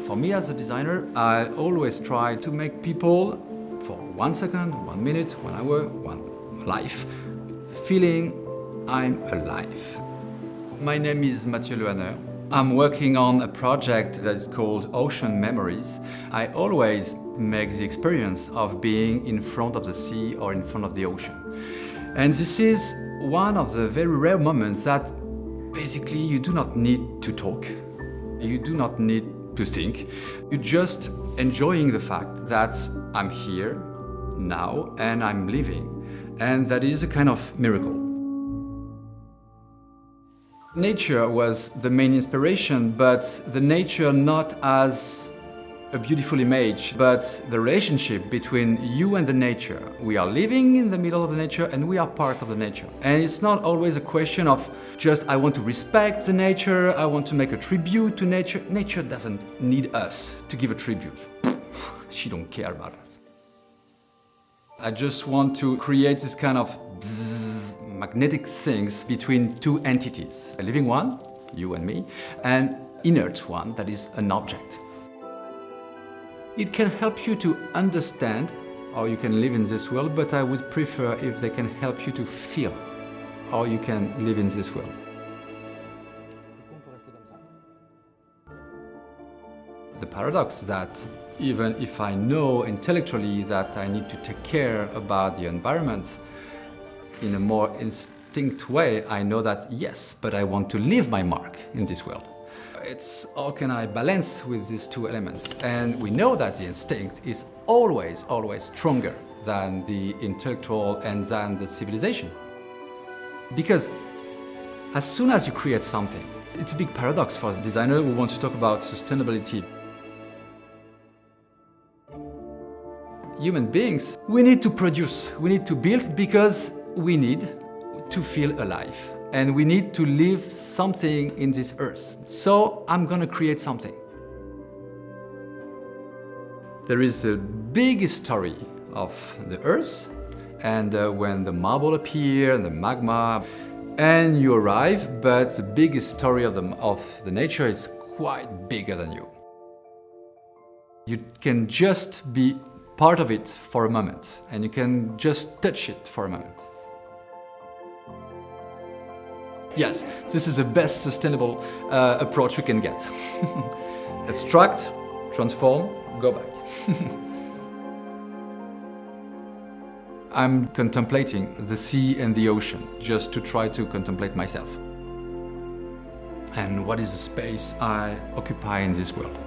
For me as a designer, I always try to make people, for 1 second, 1 minute, 1 hour, 1 life, feeling I'm alive. My name is Mathieu Lehanneur. I'm working on a project that is called Ocean Memories. I always make the experience of being in front of the sea or in front of the ocean. And this is one of the very rare moments that basically you do not need to talk. You do not need to think. You're just enjoying the fact that I'm here now and I'm living. And that is a kind of miracle. Nature was the main inspiration, but the nature not as a beautiful image, but the relationship between you and the nature. We are living in the middle of the nature and we are part of the nature. And it's not always a question of just I want to respect the nature, I want to make a tribute to nature. Nature doesn't need us to give a tribute. She don't care about us. I just want to create this kind of magnetic things between two entities. A living one, you and me, and inert one that is an object. It can help you to understand how you can live in this world, but I would prefer if they can help you to feel how you can live in this world. The paradox that even if I know intellectually that I need to take care about the environment in a more instinct way, I know that yes, but I want to leave my mark in this world. It's how can I balance with these two elements? And we know that the instinct is always stronger than the intellectual and than the civilization. Because as soon as you create something, it's a big paradox for the designer who want to talk about sustainability. Human beings, we need to produce, we need to build because we need to feel alive. And we need to live something in this earth. So I'm gonna create something. There is a big story of the earth, and when the marble appear, and the magma, and you arrive, but the biggest story of the nature is quite bigger than you. You can just be part of it for a moment, and you can just touch it for a moment. Yes, this is the best sustainable approach we can get. Extract, transform, go back. I'm contemplating the sea and the ocean, just to try to contemplate myself. And what is the space I occupy in this world?